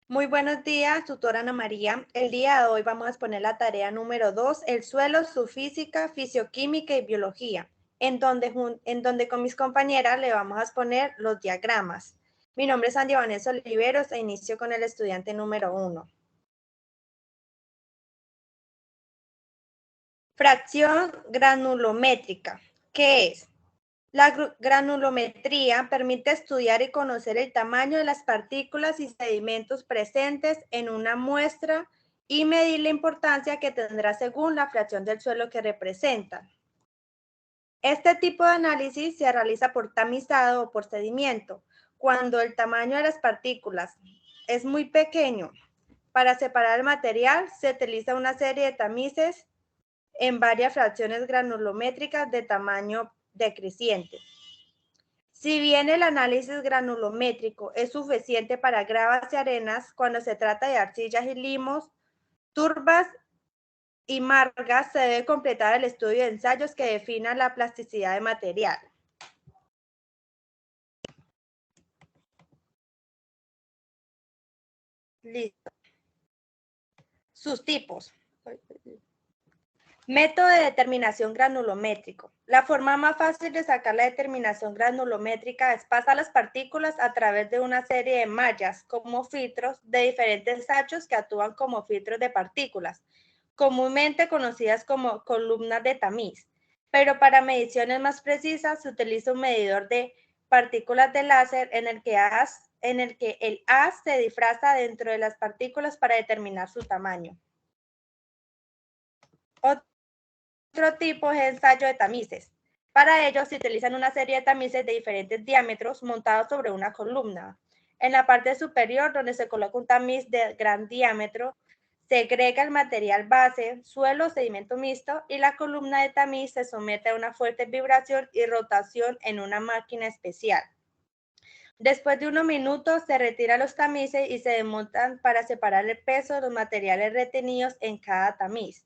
Muy buenos días, tutora Ana María. El día de hoy vamos a exponer la tarea número 2, el suelo, su física, fisioquímica y biología, en donde con mis compañeras le vamos a exponer los diagramas. Mi nombre es Andy Vanessa Oliveros e inicio con el estudiante número 1. Fracción granulométrica. ¿Qué es? La granulometría permite estudiar y conocer el tamaño de las partículas y sedimentos presentes en una muestra y medir la importancia que tendrá según la fracción del suelo que representa. Este tipo de análisis se realiza por tamizado o por sedimento, cuando el tamaño de las partículas es muy pequeño. Para separar el material se utiliza una serie de tamices en varias fracciones granulométricas de tamaño decreciente. Si bien el análisis granulométrico es suficiente para gravas y arenas, cuando se trata de arcillas y limos, turbas y margas, se debe completar el estudio de ensayos que definan la plasticidad de material. Listo. Sus tipos. Método de determinación granulométrico. La forma más fácil de sacar la determinación granulométrica es pasar las partículas a través de una serie de mallas como filtros de diferentes anchos que actúan como filtros de partículas, comúnmente conocidas como columnas de tamiz. Pero para mediciones más precisas se utiliza un medidor de partículas de láser en el que el haz se disfraza dentro de las partículas para determinar su tamaño. Otro tipo es ensayo de tamices. Para ello se utilizan una serie de tamices de diferentes diámetros montados sobre una columna. En la parte superior, donde se coloca un tamiz de gran diámetro, se agrega el material base, suelo o sedimento mixto, y la columna de tamiz se somete a una fuerte vibración y rotación en una máquina especial. Después de unos minutos se retiran los tamices y se desmontan para separar el peso de los materiales retenidos en cada tamiz.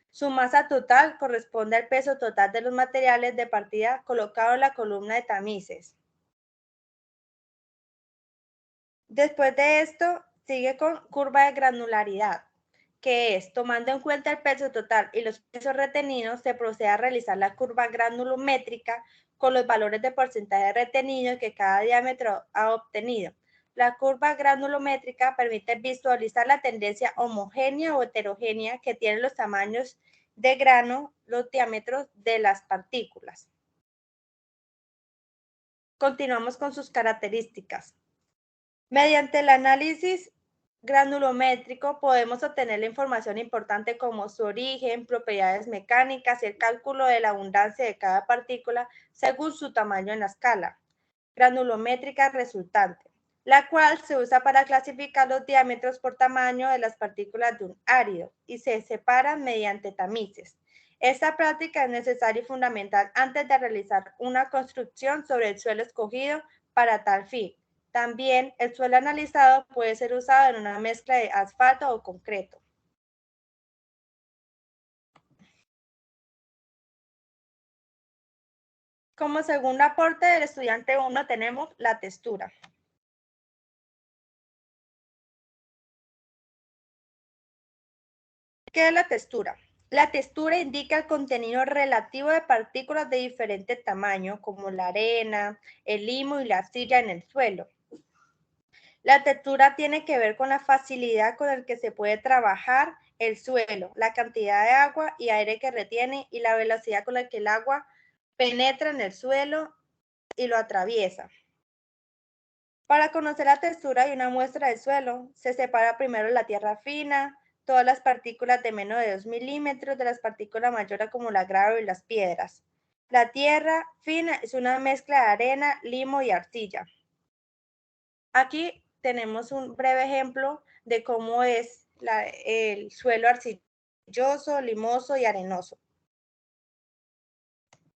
Su masa total corresponde al peso total de los materiales de partida colocado en la columna de tamices. Después de esto, sigue con curva de granularidad, que es, tomando en cuenta el peso total y los pesos retenidos, se procede a realizar la curva granulométrica con los valores de porcentaje retenido que cada diámetro ha obtenido. La curva granulométrica permite visualizar la tendencia homogénea o heterogénea que tienen los tamaños de grano, los diámetros de las partículas. Continuamos con sus características. Mediante el análisis granulométrico podemos obtener la información importante como su origen, propiedades mecánicas y el cálculo de la abundancia de cada partícula según su tamaño en la escala granulométrica resultante, la cual se usa para clasificar los diámetros por tamaño de las partículas de un árido y se separan mediante tamices. Esta práctica es necesaria y fundamental antes de realizar una construcción sobre el suelo escogido para tal fin. También el suelo analizado puede ser usado en una mezcla de asfalto o concreto. Como segundo aporte del estudiante 1 tenemos la textura. ¿Qué es la textura? La textura indica el contenido relativo de partículas de diferente tamaño, como la arena, el limo y la arcilla en el suelo. La textura tiene que ver con la facilidad con la que se puede trabajar el suelo, la cantidad de agua y aire que retiene y la velocidad con la que el agua penetra en el suelo y lo atraviesa. Para conocer la textura de una muestra de suelo, se separa primero la tierra fina, todas las partículas de menos de 2 milímetros de las partículas mayores como la grava y las piedras. La tierra fina es una mezcla de arena, limo y arcilla. Aquí tenemos un breve ejemplo de cómo es el suelo arcilloso, limoso y arenoso.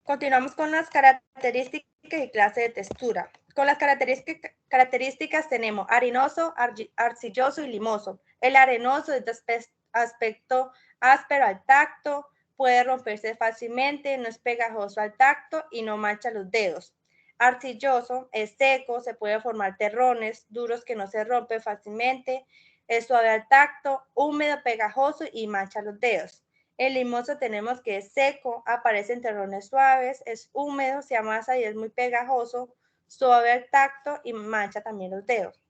Continuamos con las características y clase de textura. Con las características tenemos arenoso, arcilloso y limoso. El arenoso es de aspecto áspero al tacto, puede romperse fácilmente, no es pegajoso al tacto y no mancha los dedos. Arcilloso es seco, se puede formar terrones duros que no se rompen fácilmente, Es suave al tacto, húmedo, pegajoso y mancha los dedos. El limoso tenemos que es seco, aparece en terrones suaves, es húmedo, se amasa y es muy pegajoso, suave al tacto y mancha también los dedos.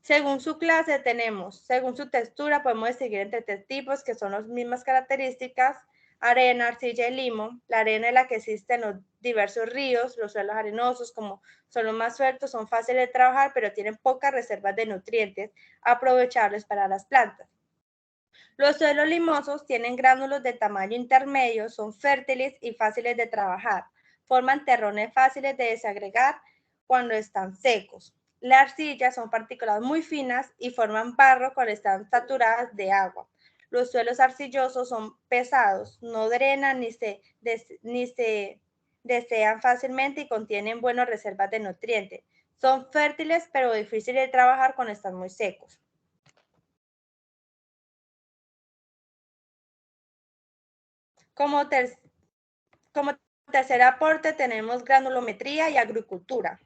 Según su clase tenemos, según su textura podemos distinguir entre tres tipos que son las mismas características: arena, arcilla y limo. La arena es la que existe en los diversos ríos, los suelos arenosos como son los más sueltos, son fáciles de trabajar, pero tienen pocas reservas de nutrientes aprovechables para las plantas. Los suelos limosos tienen gránulos de tamaño intermedio, son fértiles y fáciles de trabajar. Forman terrones fáciles de desagregar cuando están secos. Las arcillas son partículas muy finas y forman barro cuando están saturadas de agua. Los suelos arcillosos son pesados, no drenan ni se desean fácilmente y contienen buenas reservas de nutrientes. Son fértiles pero difíciles de trabajar cuando están muy secos. Como tercer aporte tenemos granulometría y agricultura.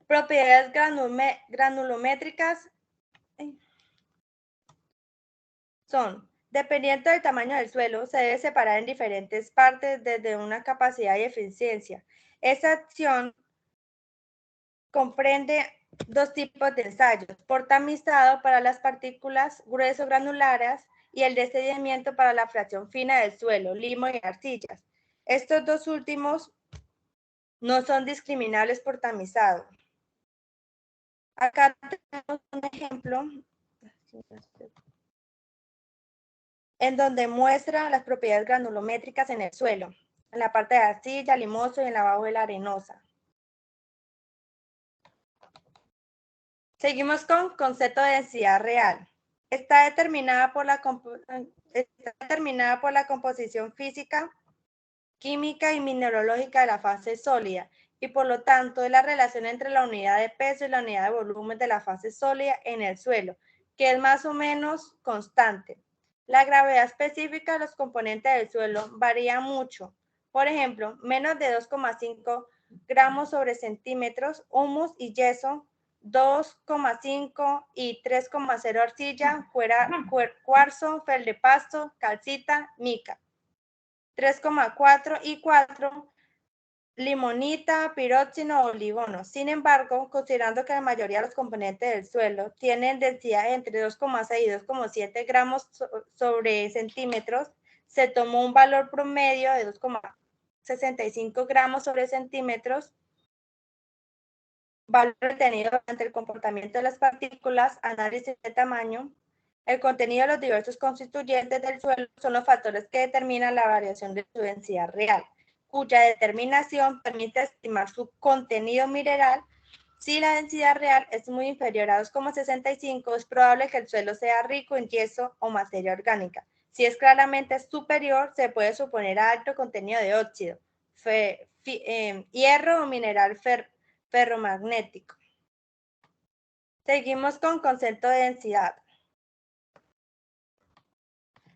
Propiedades granulométricas son: dependiendo del tamaño del suelo, se debe separar en diferentes partes desde una capacidad y eficiencia. Esta acción comprende dos tipos de ensayos: por tamizado para las partículas grueso granulares y el de sedimiento para la fracción fina del suelo, limo y arcillas. Estos dos últimos no son discriminables por tamizado. Acá tenemos un ejemplo en donde muestra las propiedades granulométricas en el suelo, en la parte de arcilla, limoso y en la bóveda arenosa. Seguimos con concepto de densidad real. Está determinada por la composición física, química y mineralógica de la fase sólida y por lo tanto es la relación entre la unidad de peso y la unidad de volumen de la fase sólida en el suelo, que es más o menos constante. La gravedad específica de los componentes del suelo varía mucho. Por ejemplo, menos de 2,5 gramos sobre centímetros, humus y yeso, 2,5 y 3,0 arcilla, cuarzo, feldespato, calcita, mica. 3,4 y 4 limonita, piroxeno o oligono. Sin embargo, considerando que la mayoría de los componentes del suelo tienen densidad entre 2,6 y 2,7 gramos sobre centímetros, se tomó un valor promedio de 2,65 gramos sobre centímetros, valor obtenido durante el comportamiento de las partículas, análisis de tamaño. El contenido de los diversos constituyentes del suelo son los factores que determinan la variación de su densidad real, cuya determinación permite estimar su contenido mineral. Si la densidad real es muy inferior a 2,65, es probable que el suelo sea rico en yeso o materia orgánica. Si es claramente superior, se puede suponer alto contenido de óxido, hierro o mineral ferromagnético. Seguimos con concepto de densidad.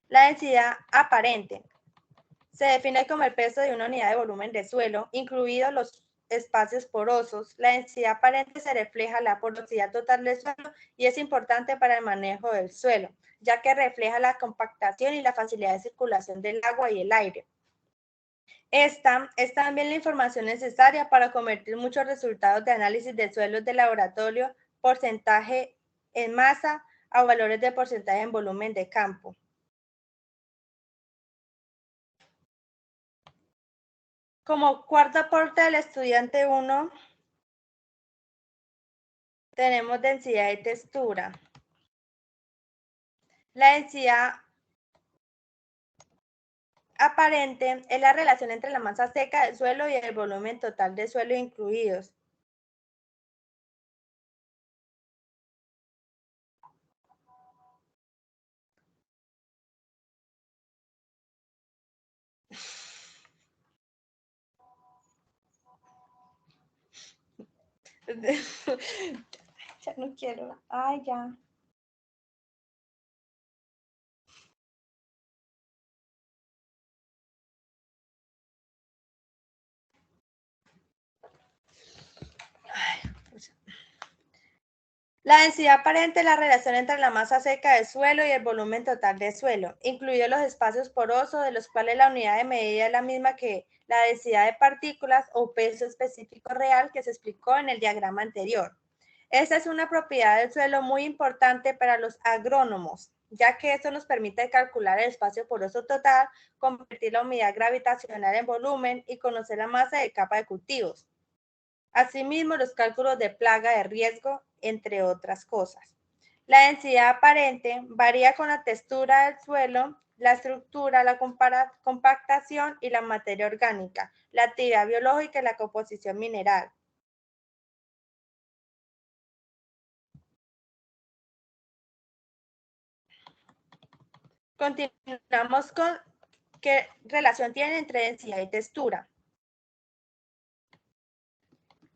La densidad aparente se define como el peso de una unidad de volumen de suelo, incluidos los espacios porosos. La densidad aparente se refleja en la porosidad total del suelo y es importante para el manejo del suelo, ya que refleja la compactación y la facilidad de circulación del agua y el aire. Esta es también la información necesaria para convertir muchos resultados de análisis de suelos de laboratorio, porcentaje en masa, a valores de porcentaje en volumen de campo. Como cuarto aporte del estudiante 1, tenemos densidad y textura. La densidad aparente es la relación entre la masa seca del suelo y el volumen total del suelo incluidos. Ya no quiero. Ay, ya. Ay, La densidad aparente es la relación entre la masa seca del suelo y el volumen total del suelo, incluidos los espacios porosos, de los cuales la unidad de medida es la misma que la densidad de partículas o peso específico real que se explicó en el diagrama anterior. Esta es una propiedad del suelo muy importante para los agrónomos, ya que esto nos permite calcular el espacio poroso total, convertir la humedad gravitacional en volumen y conocer la masa de capa de cultivos. Asimismo, los cálculos de plaga de riesgo, entre otras cosas. La densidad aparente varía con la textura del suelo, la estructura, la compactación y la materia orgánica, la actividad biológica y la composición mineral. Continuamos con qué relación tiene entre densidad y textura.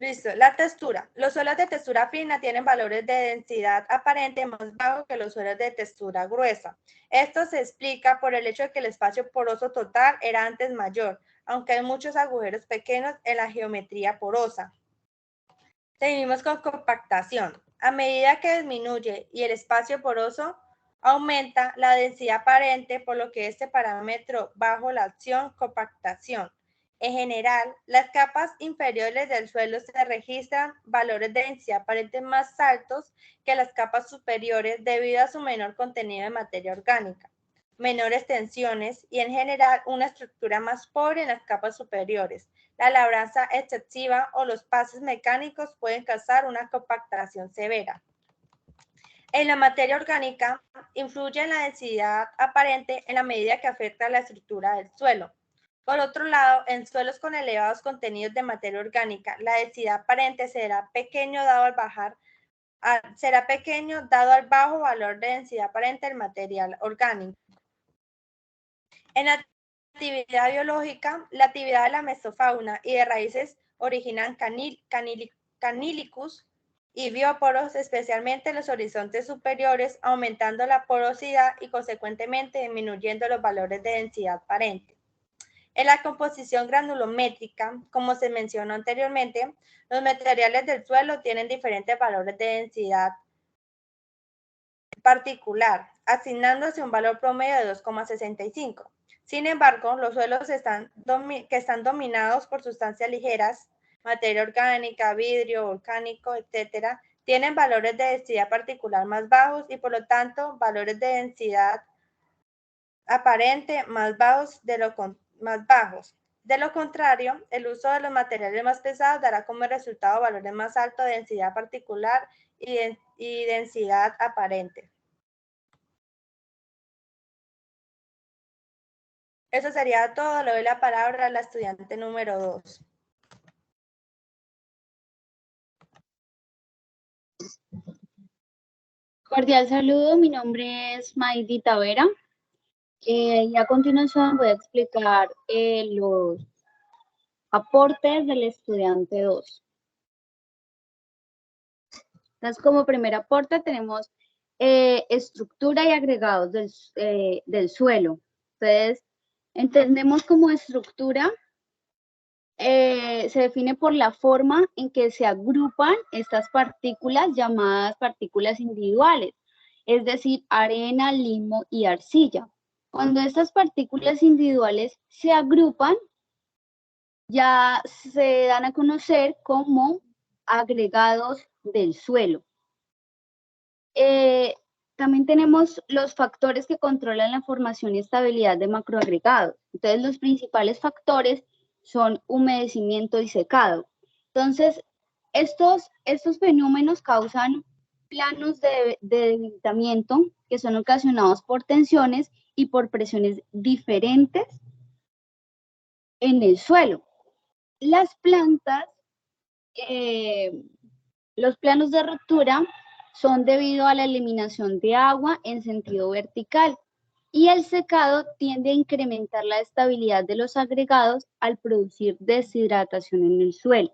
Listo, la textura. Los suelos de textura fina tienen valores de densidad aparente más bajos que los suelos de textura gruesa. Esto se explica por el hecho de que el espacio poroso total era antes mayor, aunque hay muchos agujeros pequeños en la geometría porosa. Seguimos con compactación. A medida que disminuye y el espacio poroso aumenta la densidad aparente, por lo que este parámetro bajo la acción compactación. En general, las capas inferiores del suelo se registran valores de densidad aparente más altos que las capas superiores debido a su menor contenido de materia orgánica, menores tensiones y en general una estructura más pobre en las capas superiores. La labranza excesiva o los pases mecánicos pueden causar una compactación severa. En la materia orgánica, influye en la densidad aparente en la medida que afecta la estructura del suelo. Por otro lado, en suelos con elevados contenidos de materia orgánica, la densidad aparente será pequeño dado al bajo valor de densidad aparente del material orgánico. En la actividad biológica, la actividad de la mesofauna y de raíces originan canílicos y bióporos, especialmente en los horizontes superiores, aumentando la porosidad y consecuentemente disminuyendo los valores de densidad aparente. En la composición granulométrica, como se mencionó anteriormente, los materiales del suelo tienen diferentes valores de densidad particular, asignándose un valor promedio de 2,65. Sin embargo, los suelos que están dominados por sustancias ligeras, materia orgánica, vidrio, volcánico, etc., tienen valores de densidad particular más bajos y por lo tanto valores de densidad aparente más bajos. De lo contrario, el uso de los materiales más pesados dará como resultado valores más altos de densidad particular y densidad aparente. Eso sería todo. Le doy la palabra a la estudiante número 2. Cordial saludo, mi nombre es Maidi Tavera y a continuación voy a explicar los aportes del estudiante 2. Entonces, como primer aporte tenemos estructura y agregados del suelo. Entonces, entendemos como estructura se define por la forma en que se agrupan estas partículas llamadas partículas individuales, es decir, arena, limo y arcilla. Cuando estas partículas individuales se agrupan, ya se dan a conocer como agregados del suelo. También tenemos los factores que controlan la formación y estabilidad de macroagregados. Entonces, los principales factores son humedecimiento y secado. Entonces, estos fenómenos causan planos de debilitamiento que son ocasionados por tensiones y por presiones diferentes en el suelo. Las plantas, los planos de ruptura son debido a la eliminación de agua en sentido vertical y el secado tiende a incrementar la estabilidad de los agregados al producir deshidratación en el suelo.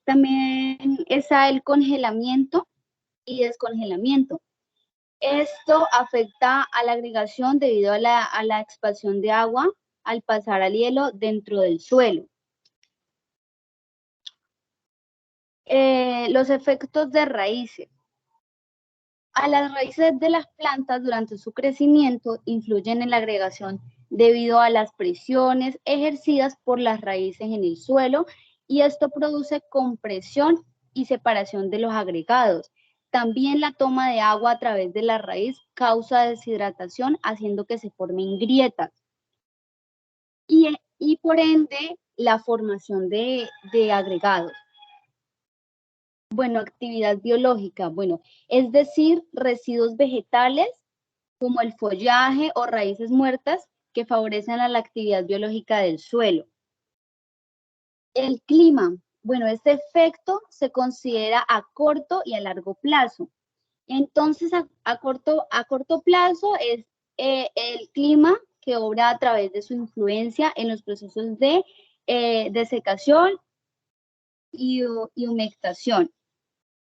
También está el congelamiento y descongelamiento. Esto afecta a la agregación debido a la expansión de agua al pasar al hielo dentro del suelo. Los efectos de raíces. A las raíces de las plantas durante su crecimiento influyen en la agregación debido a las presiones ejercidas por las raíces en el suelo y esto produce compresión y separación de los agregados. También la toma de agua a través de la raíz causa deshidratación, haciendo que se formen grietas y por ende la formación de agregados. Bueno, actividad biológica, bueno, es decir, residuos vegetales como el follaje o raíces muertas que favorecen a la actividad biológica del suelo. El clima, bueno, este efecto se considera a corto y a largo plazo. Entonces, a corto plazo es el clima que obra a través de su influencia en los procesos de desecación y humectación.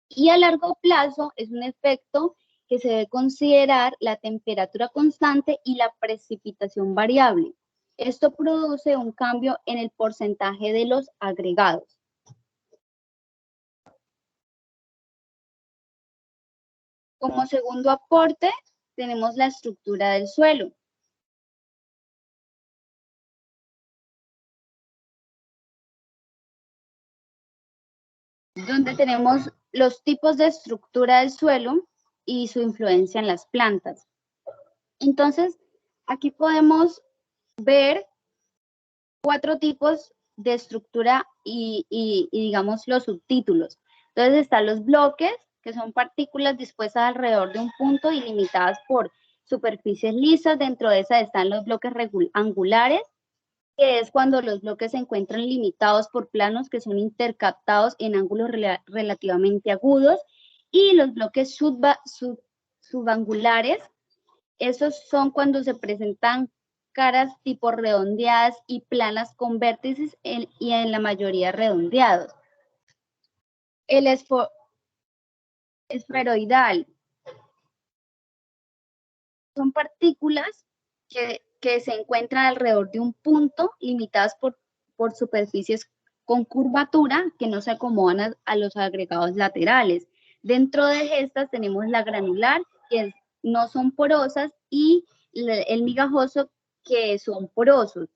Y a largo plazo es un efecto que se debe considerar la temperatura constante y la precipitación variable. Esto produce un cambio en el porcentaje de los agregados. Como segundo aporte, tenemos la estructura del suelo. Donde tenemos los tipos de estructura del suelo y su influencia en las plantas. Entonces, aquí podemos ver 4 tipos de estructura y digamos los subtítulos. Entonces están los bloques, que son partículas dispuestas alrededor de un punto y limitadas por superficies lisas. Dentro de esas están los bloques angulares, que es cuando los bloques se encuentran limitados por planos que son intercaptados en ángulos relativamente agudos, y los bloques subangulares, esos son cuando se presentan caras tipo redondeadas y planas con vértices y en la mayoría redondeados. El esferoidal son partículas que se encuentran alrededor de un punto, limitadas por superficies con curvatura que no se acomodan a los agregados laterales. Dentro de estas tenemos la granular, que no son porosas, y el migajoso, que son porosos.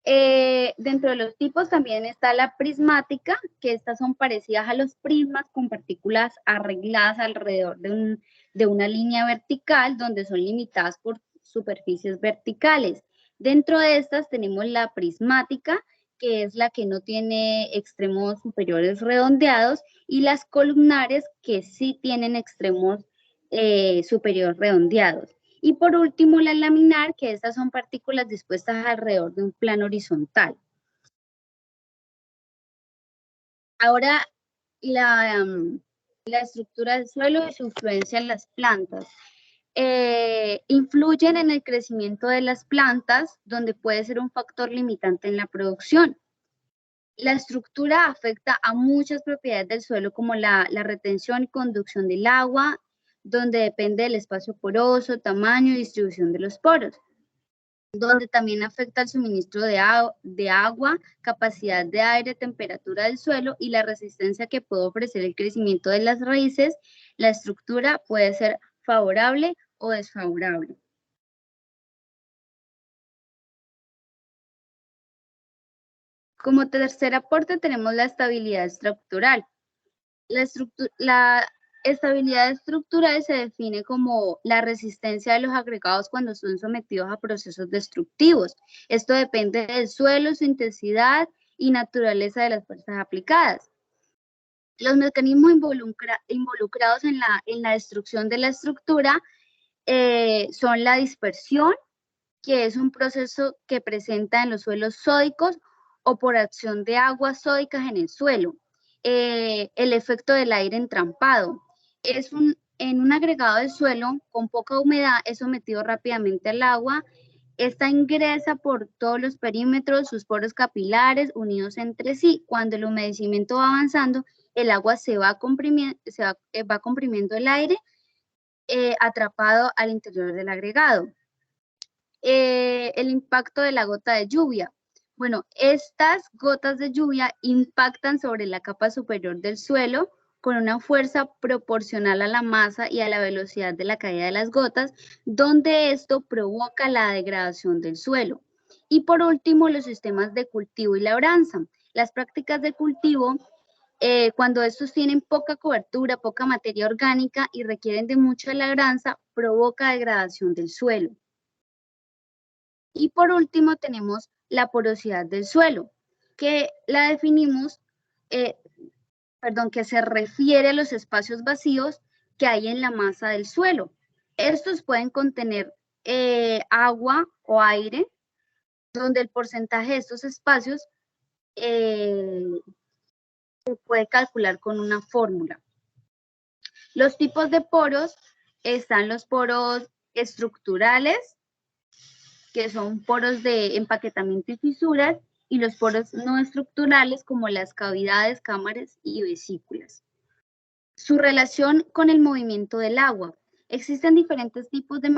Dentro de los tipos también está la prismática, que estas son parecidas a los prismas con partículas arregladas alrededor de una línea vertical, donde son limitadas por superficies verticales. Dentro de estas tenemos la prismática, que es la que no tiene extremos superiores redondeados, y las columnares, que sí tienen extremos superiores redondeados. Y por último, la laminar, que estas son partículas dispuestas alrededor de un plano horizontal. Ahora, la estructura del suelo y su influencia en las plantas. Influyen en el crecimiento de las plantas, donde puede ser un factor limitante en la producción. La estructura afecta a muchas propiedades del suelo, como la retención y conducción del agua, donde depende del espacio poroso, tamaño y distribución de los poros. Donde también afecta el suministro de agua, capacidad de aire, temperatura del suelo y la resistencia que puede ofrecer el crecimiento de las raíces. La estructura puede ser favorable o desfavorable. Como tercer aporte tenemos la estabilidad estructural. La estabilidad estructural se define como la resistencia de los agregados cuando son sometidos a procesos destructivos. Esto depende del suelo, su intensidad y naturaleza de las fuerzas aplicadas. Los mecanismos involucrados en la destrucción de la estructura son la dispersión, que es un proceso que presenta en los suelos sódicos o por acción de aguas sódicas en el suelo. El efecto del aire entrampado. En un agregado de suelo con poca humedad es sometido rápidamente al agua. Esta ingresa por todos los perímetros, sus poros capilares unidos entre sí. Cuando el humedecimiento va avanzando, el agua va comprimiendo el aire atrapado al interior del agregado. El impacto de la gota de lluvia. Bueno, estas gotas de lluvia impactan sobre la capa superior del suelo, con una fuerza proporcional a la masa y a la velocidad de la caída de las gotas, donde esto provoca la degradación del suelo. Y por último, los sistemas de cultivo y labranza. Las prácticas de cultivo, cuando estos tienen poca cobertura, poca materia orgánica y requieren de mucha labranza, provoca degradación del suelo. Y por último tenemos la porosidad del suelo, que la definimos, que se refiere a los espacios vacíos que hay en la masa del suelo. Estos pueden contener agua o aire, donde el porcentaje de estos espacios se puede calcular con una fórmula. Los tipos de poros están los poros estructurales, que son poros de empaquetamiento y fisuras, y los poros no estructurales como las cavidades, cámaras y vesículas. Su relación con el movimiento del agua. Existen diferentes tipos de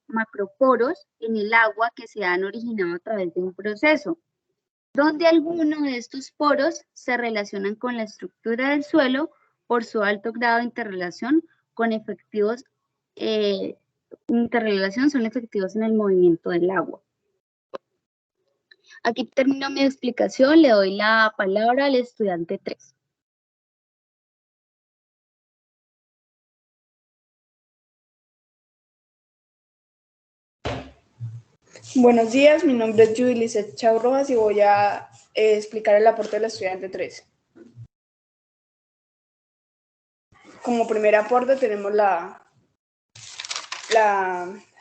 macroporos en el agua que se han originado a través de un proceso, donde algunos de estos poros se relacionan con la estructura del suelo por su alto grado de interrelación con efectivos son efectivos en el movimiento del agua. Aquí termino mi explicación, le doy la palabra al estudiante 3. Buenos días, mi nombre es Judy Lizeth Chao Rojas y voy a explicar el aporte del estudiante 3. Como primer aporte tenemos la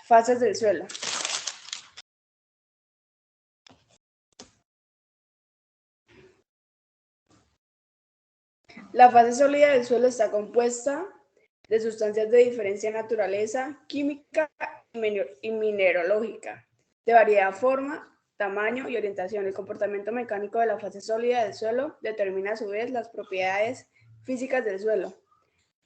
fases del suelo. La fase sólida del suelo está compuesta de sustancias de diferente naturaleza, química y mineralógica, de variada forma, tamaño y orientación. El comportamiento mecánico de la fase sólida del suelo determina a su vez las propiedades físicas del suelo.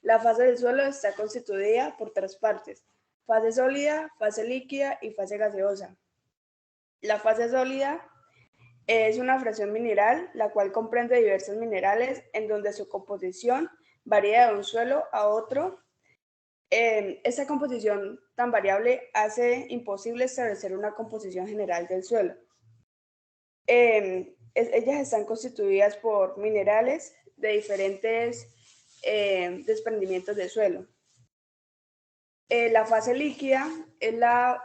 La fase del suelo está constituida por 3 partes: fase sólida, fase líquida y fase gaseosa. La fase sólida es una fracción mineral, la cual comprende diversos minerales en donde su composición varía de un suelo a otro. Esta composición tan variable hace imposible establecer una composición general del suelo. Ellas están constituidas por minerales de diferentes desprendimientos del suelo. La fase líquida es la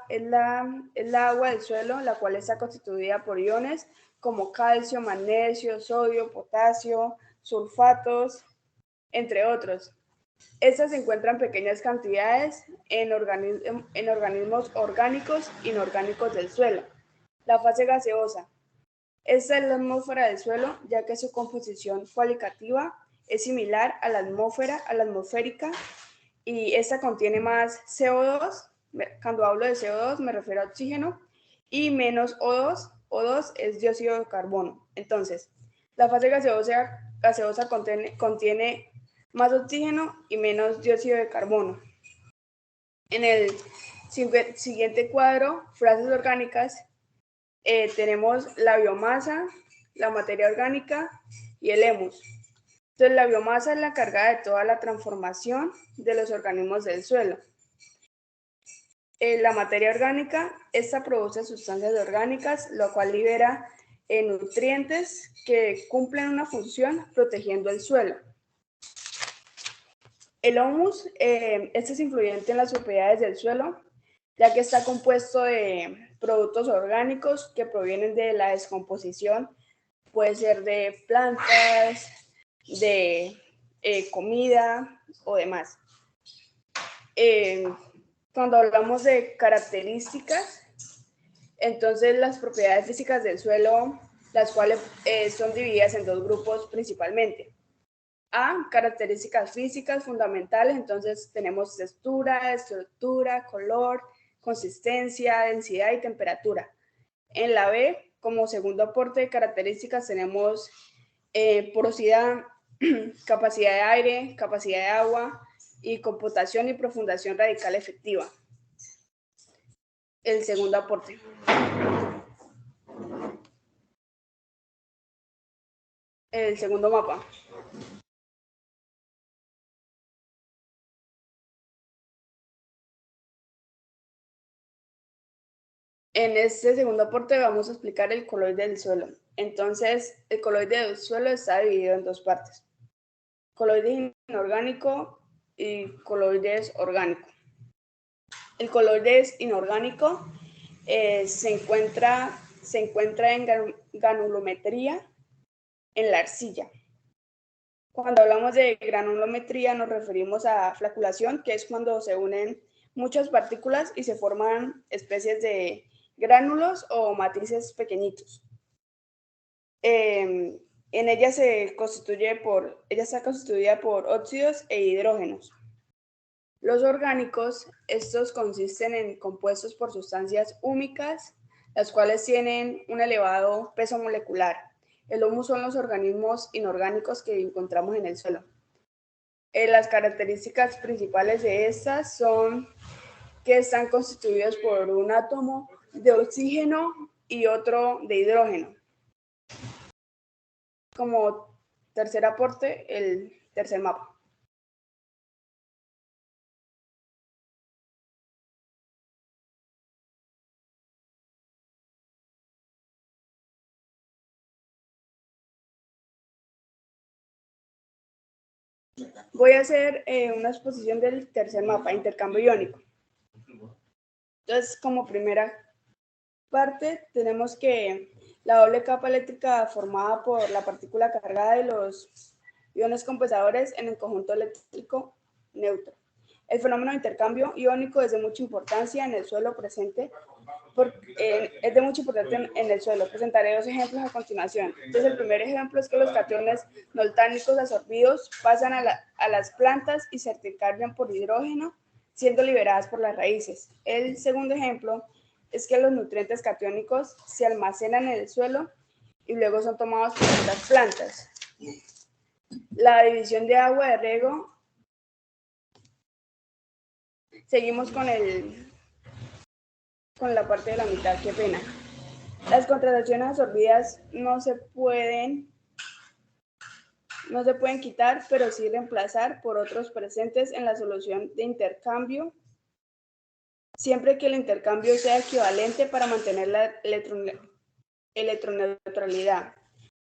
agua del suelo, la cual está constituida por iones como calcio, magnesio, sodio, potasio, sulfatos, entre otros. Estas se encuentran en pequeñas cantidades en organismos orgánicos e inorgánicos del suelo. La fase gaseosa. Esta es la atmósfera del suelo, ya que su composición cualitativa es similar a la atmosférica, y esta contiene más CO2. Cuando hablo de CO2 me refiero a oxígeno, y menos O2. O2 es dióxido de carbono. Entonces, la fase gaseosa contiene más oxígeno y menos dióxido de carbono. En el siguiente cuadro, frases orgánicas, tenemos la biomasa, la materia orgánica y el humus. Entonces, la biomasa es la carga de toda la transformación de los organismos del suelo. La materia orgánica, esta produce sustancias orgánicas, lo cual libera nutrientes que cumplen una función protegiendo el suelo. El humus, este es influyente en las propiedades del suelo, ya que está compuesto de productos orgánicos que provienen de la descomposición, puede ser de plantas, de comida o demás. Cuando hablamos de características, entonces las propiedades físicas del suelo, las cuales son divididas en 2 grupos principalmente. A, características físicas fundamentales, entonces tenemos textura, estructura, color, consistencia, densidad y temperatura. En la B, como segundo aporte de características, tenemos porosidad, capacidad de aire, capacidad de agua y computación y profundación radical efectiva. El segundo aporte. El segundo mapa. En este segundo aporte vamos a explicar el coloide del suelo. Entonces, el coloide del suelo está dividido en dos partes: coloide inorgánico y coloides orgánico. El coloide inorgánico se encuentra en granulometría en la arcilla. Cuando hablamos de granulometría nos referimos a floculación, que es cuando se unen muchas partículas y se forman especies de gránulos o matrices pequeñitos. En ella está constituida por óxidos e hidrógenos. Los orgánicos, estos consisten en compuestos por sustancias húmicas, las cuales tienen un elevado peso molecular. El humus son los organismos inorgánicos que encontramos en el suelo. Las características principales de estas son que están constituidos por un átomo de oxígeno y otro de hidrógeno. Como tercer aporte, el tercer mapa. Voy a hacer una exposición del tercer mapa, intercambio iónico. Entonces, como primera parte, tenemos que la doble capa eléctrica formada por la partícula cargada y los iones compensadores en el conjunto eléctrico neutro. El fenómeno de intercambio iónico es de mucha importancia en el suelo presente. Presentaré dos ejemplos a continuación. Entonces, el primer ejemplo es que los cationes noltánicos absorbidos pasan a las plantas y se intercambian por hidrógeno, siendo liberadas por las raíces. El segundo ejemplo es que los nutrientes catiónicos se almacenan en el suelo y luego son tomados por las plantas. La división de agua de riego. Seguimos con la parte de la mitad, qué pena. Las contracciones absorbidas no se pueden quitar, pero sí reemplazar por otros presentes en la solución de intercambio, siempre que el intercambio sea equivalente para mantener la electroneutralidad.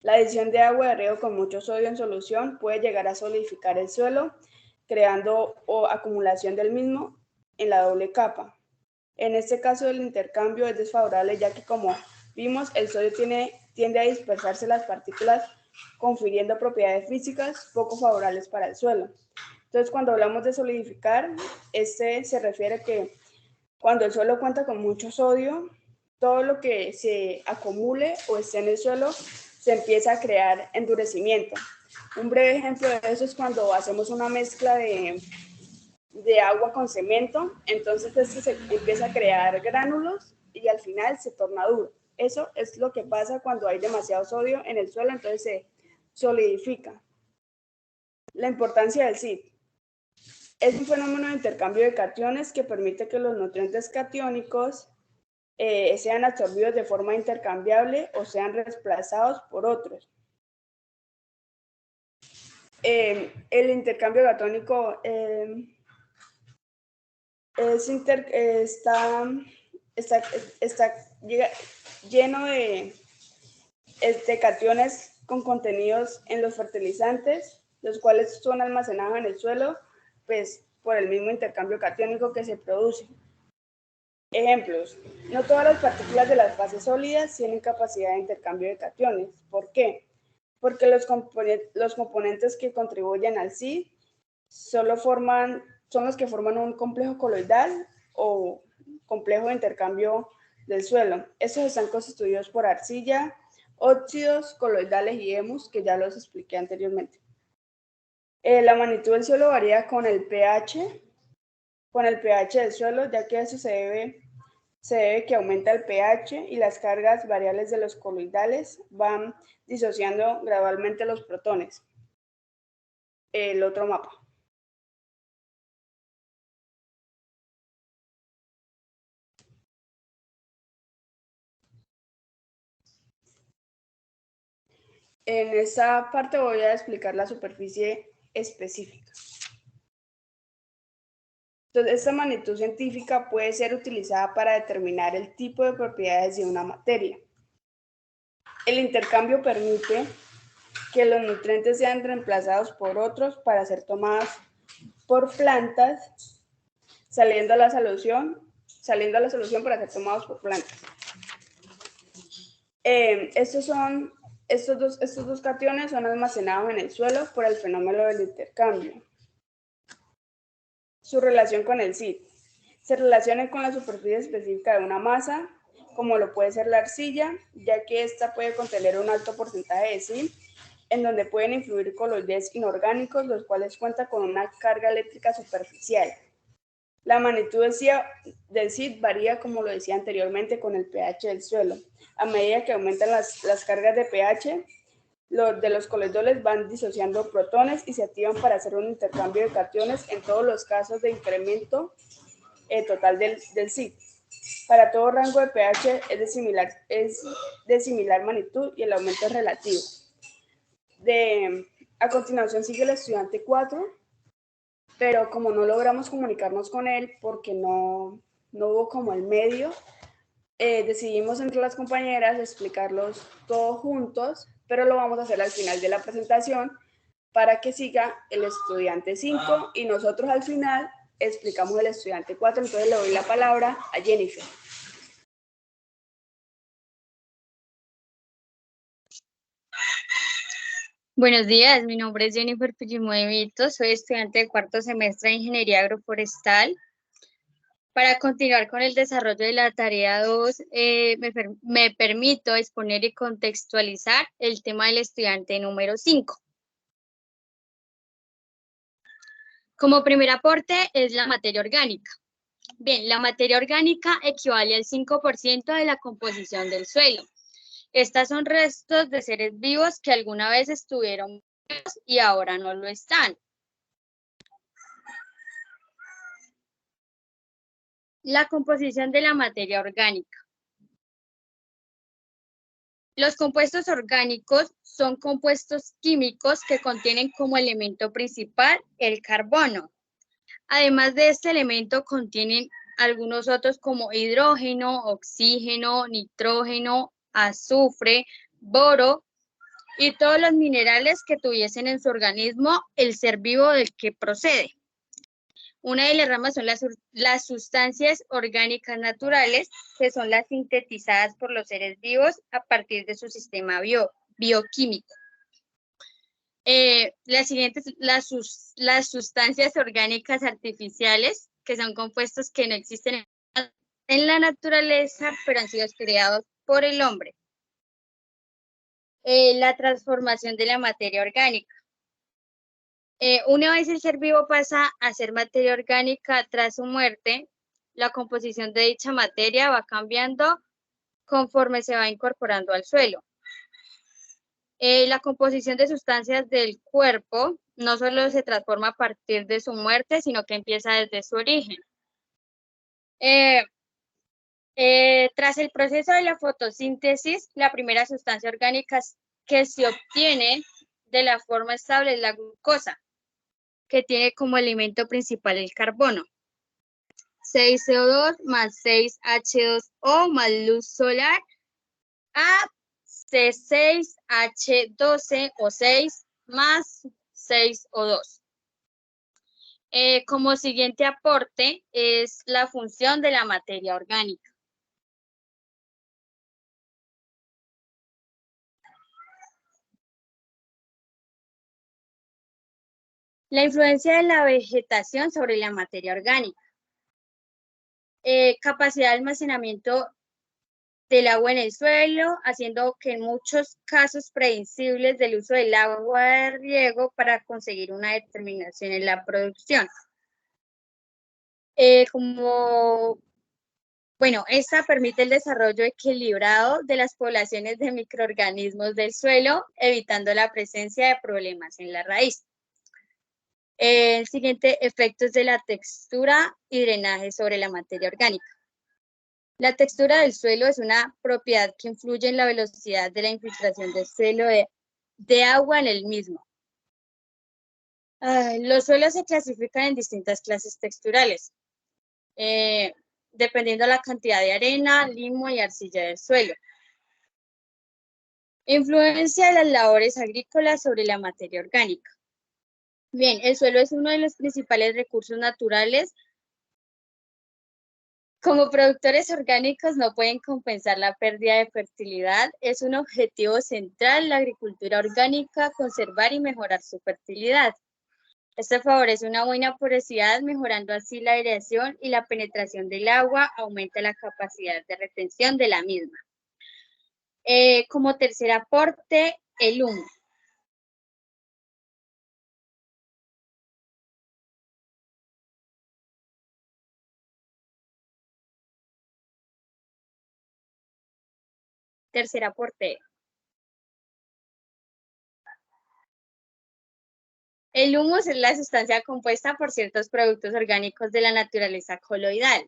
La adición de agua de riego con mucho sodio en solución puede llegar a solidificar el suelo, creando acumulación del mismo en la doble capa. En este caso, el intercambio es desfavorable, ya que, como vimos, el sodio tiende a dispersarse las partículas, confiriendo propiedades físicas poco favorables para el suelo. Entonces, cuando hablamos de solidificar, se refiere que cuando el suelo cuenta con mucho sodio, todo lo que se acumule o esté en el suelo se empieza a crear endurecimiento. Un breve ejemplo de eso es cuando hacemos una mezcla de agua con cemento, entonces esto se empieza a crear gránulos y al final se torna duro. Eso es lo que pasa cuando hay demasiado sodio en el suelo, entonces se solidifica. La importancia del SID. Es un fenómeno de intercambio de cationes que permite que los nutrientes catiónicos sean absorbidos de forma intercambiable o sean reemplazados por otros. El intercambio catónico está lleno de cationes con contenidos en los fertilizantes, los cuales son almacenados en el suelo, pues por el mismo intercambio catiónico que se produce. Ejemplos: no todas las partículas de las fases sólidas tienen capacidad de intercambio de cationes. ¿Por qué? Porque los componentes que contribuyen al SID son los que forman un complejo coloidal o complejo de intercambio del suelo. Estos están constituidos por arcilla, óxidos coloidales y humus, que ya los expliqué anteriormente. La magnitud del suelo varía con el pH del suelo, ya que eso se debe que aumenta el pH y las cargas variables de los coloidales van disociando gradualmente los protones. El otro mapa. En esta parte voy a explicar la superficie específica. Entonces, esta magnitud científica puede ser utilizada para determinar el tipo de propiedades de una materia. El intercambio permite que los nutrientes sean reemplazados por otros para ser tomados por plantas, saliendo a la solución para ser tomados por plantas. Estos dos cationes son almacenados en el suelo por el fenómeno del intercambio. Su relación con el CID. Se relaciona con la superficie específica de una masa, como lo puede ser la arcilla, ya que ésta puede contener un alto porcentaje de CID, en donde pueden influir coloides inorgánicos, los cuales cuentan con una carga eléctrica superficial. La magnitud del CID varía, como lo decía anteriormente, con el pH del suelo. A medida que aumentan las cargas de pH, los coloides van disociando protones y se activan para hacer un intercambio de cationes en todos los casos de incremento total del CID. Para todo rango de pH es de similar magnitud y el aumento es relativo. A continuación sigue el estudiante 4, pero como no logramos comunicarnos con él porque no hubo como el medio, decidimos entre las compañeras explicarlos todos juntos, pero lo vamos a hacer al final de la presentación para que siga el estudiante 5 y nosotros al final explicamos el estudiante 4. Entonces le doy la palabra a Jennifer. Buenos días, mi nombre es Jennifer Pillimoevito, soy estudiante de cuarto semestre de Ingeniería Agroforestal. Para continuar con el desarrollo de la tarea 2, me permito exponer y contextualizar el tema del estudiante número 5. Como primer aporte es la materia orgánica. Bien, la materia orgánica equivale al 5% de la composición del suelo. Estas son restos de seres vivos que alguna vez estuvieron vivos y ahora no lo están. La composición de la materia orgánica. Los compuestos orgánicos son compuestos químicos que contienen como elemento principal el carbono. Además de este elemento contienen algunos otros como hidrógeno, oxígeno, nitrógeno, azufre, boro y todos los minerales que tuviesen en su organismo el ser vivo del que procede. Una de las ramas son las sustancias orgánicas naturales, que son las sintetizadas por los seres vivos a partir de su sistema bioquímico. Las siguientes, las sustancias orgánicas artificiales, que son compuestos que no existen en la naturaleza, pero han sido creados por el hombre. La transformación de la materia orgánica. Una vez el ser vivo pasa a ser materia orgánica tras su muerte, la composición de dicha materia va cambiando conforme se va incorporando al suelo. La composición de sustancias del cuerpo no solo se transforma a partir de su muerte, sino que empieza desde su origen. Tras el proceso de la fotosíntesis, la primera sustancia orgánica que se obtiene de la forma estable es la glucosa, que tiene como elemento principal el carbono. 6CO2 más 6H2O más luz solar a C6H12O6 más 6O2. Como siguiente aporte es la función de la materia orgánica. La influencia de la vegetación sobre la materia orgánica. Capacidad de almacenamiento del agua en el suelo, haciendo que en muchos casos predecibles del uso del agua de riego para conseguir una determinación en la producción. Esta permite el desarrollo equilibrado de las poblaciones de microorganismos del suelo, evitando la presencia de problemas en la raíz. El siguiente, efectos de la textura y drenaje sobre la materia orgánica. La textura del suelo es una propiedad que influye en la velocidad de la infiltración del suelo de agua en el mismo. Los suelos se clasifican en distintas clases texturales. dependiendo de la cantidad de arena, limo y arcilla del suelo. Influencia de las labores agrícolas sobre la materia orgánica. Bien, el suelo es uno de los principales recursos naturales. Como productores orgánicos no pueden compensar la pérdida de fertilidad. Es un objetivo central en la agricultura orgánica, conservar y mejorar su fertilidad. Esto favorece una buena porosidad, mejorando así la aireación y la penetración del agua, aumenta la capacidad de retención de la misma. Como tercer aporte, el humo. Tercer aporte. El humus es la sustancia compuesta por ciertos productos orgánicos de la naturaleza coloidal.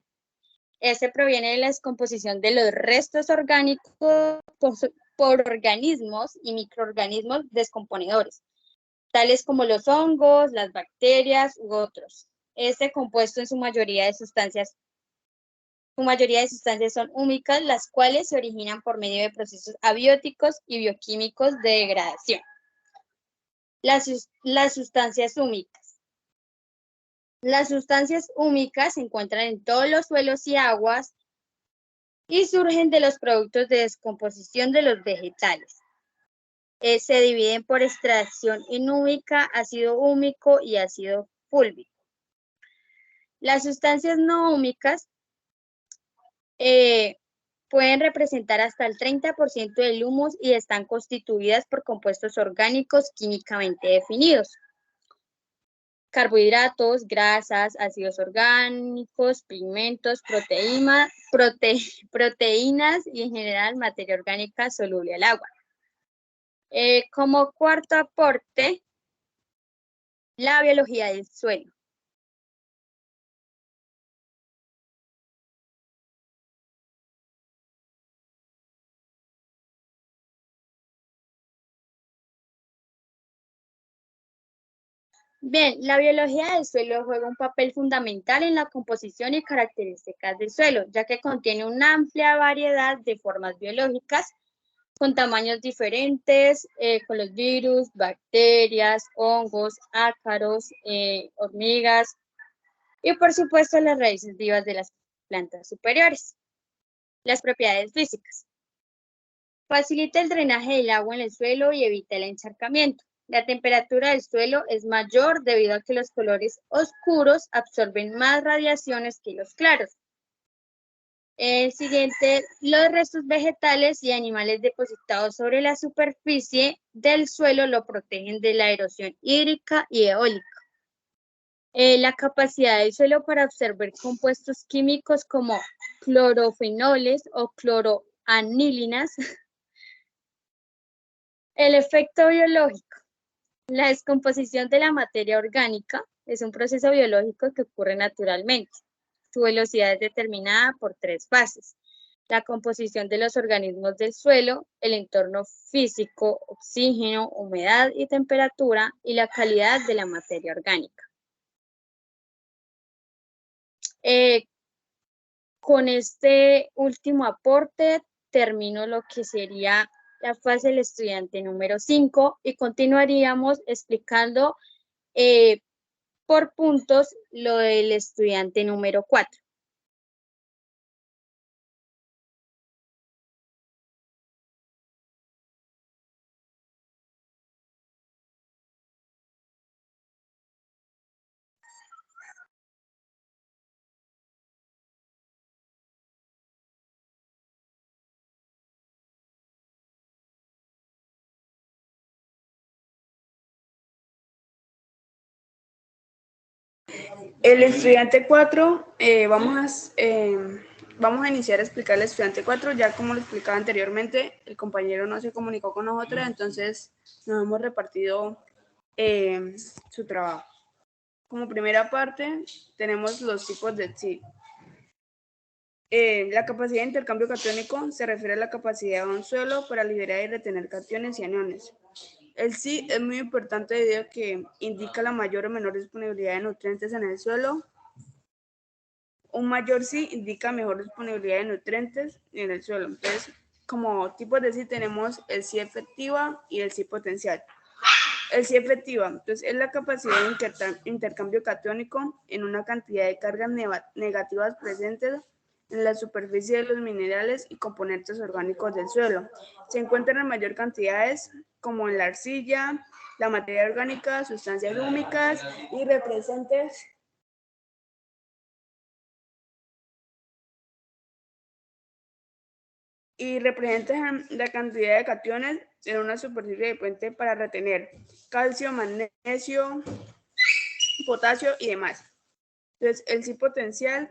Este proviene de la descomposición de los restos orgánicos por organismos y microorganismos descomponedores, tales como los hongos, las bacterias u otros. Este compuesto en su mayoría de sustancias son húmicas, las cuales se originan por medio de procesos abióticos y bioquímicos de degradación. Las sustancias húmicas. Las sustancias húmicas se encuentran en todos los suelos y aguas y surgen de los productos de descomposición de los vegetales. Se dividen por extracción inhúmica, ácido húmico y ácido fúlvico. Las sustancias no húmicas pueden representar hasta el 30% del humus y están constituidas por compuestos orgánicos químicamente definidos. Carbohidratos, grasas, ácidos orgánicos, pigmentos, proteínas y en general materia orgánica soluble al agua. Como cuarto aporte, la biología del suelo. Bien, la biología del suelo juega un papel fundamental en la composición y características del suelo, ya que contiene una amplia variedad de formas biológicas con tamaños diferentes, con los virus, bacterias, hongos, ácaros, hormigas y por supuesto las raíces vivas de las plantas superiores. Las propiedades físicas. Facilita el drenaje del agua en el suelo y evita el encharcamiento. La temperatura del suelo es mayor debido a que los colores oscuros absorben más radiaciones que los claros. El siguiente, los restos vegetales y animales depositados sobre la superficie del suelo lo protegen de la erosión hídrica y eólica. La capacidad del suelo para absorber compuestos químicos como clorofenoles o cloroanilinas. El efecto biológico. La descomposición de la materia orgánica es un proceso biológico que ocurre naturalmente. Su velocidad es determinada por 3 fases: la composición de los organismos del suelo, el entorno físico, oxígeno, humedad y temperatura, y la calidad de la materia orgánica. Con este último aporte termino lo que sería la fase del estudiante número 5 y continuaríamos explicando por puntos lo del estudiante número 4. El estudiante 4, vamos a iniciar a explicar el estudiante 4, ya como lo explicaba anteriormente, el compañero no se comunicó con nosotros, entonces nos hemos repartido su trabajo. Como primera parte, tenemos los tipos de TSI. La capacidad de intercambio catiónico se refiere a la capacidad de un suelo para liberar y retener cationes y aniones. El TSI es muy importante debido a que indica la mayor o menor disponibilidad de nutrientes en el suelo. Un mayor sí indica mejor disponibilidad de nutrientes en el suelo. Entonces, como tipos de sí tenemos el sí efectiva y el sí potencial. El sí efectiva, entonces, es la capacidad de intercambio catiónico en una cantidad de cargas negativas presentes en la superficie de los minerales y componentes orgánicos del suelo. Se encuentran en mayor cantidades como en la arcilla, la materia orgánica, sustancias húmicas y representantes la cantidad de cationes en una superficie de puente para retener calcio, magnesio, potasio y demás. Entonces, el sí potencial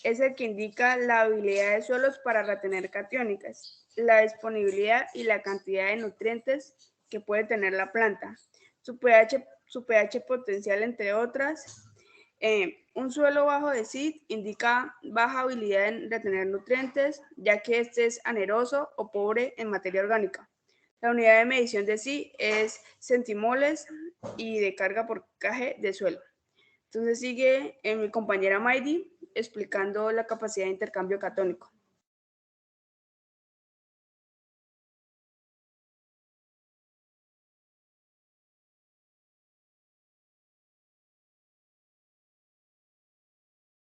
es el que indica la habilidad de suelos para retener cationes, la disponibilidad y la cantidad de nutrientes que puede tener la planta, su pH potencial, entre otras. Un suelo bajo de SID indica baja habilidad en retener nutrientes, ya que este es aneroso o pobre en materia orgánica. La unidad de medición de SID es centimoles y de carga por kg de suelo. Entonces sigue mi compañera Maidi explicando la capacidad de intercambio catónico.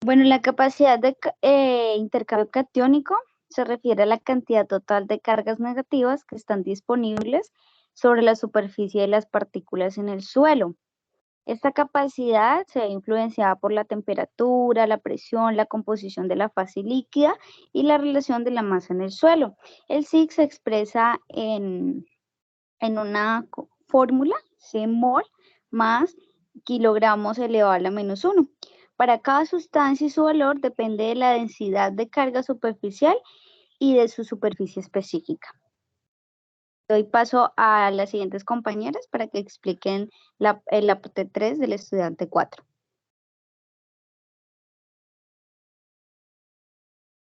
Bueno, la capacidad de intercambio catiónico se refiere a la cantidad total de cargas negativas que están disponibles sobre la superficie de las partículas en el suelo. Esta capacidad se ve influenciada por la temperatura, la presión, la composición de la fase líquida y la relación de la masa en el suelo. El SIG se expresa en una fórmula, C-mol más kilogramos elevado a la menos 1. Para cada sustancia y su valor depende de la densidad de carga superficial y de su superficie específica. Doy paso a las siguientes compañeras para que expliquen el aporte 3 del estudiante 4.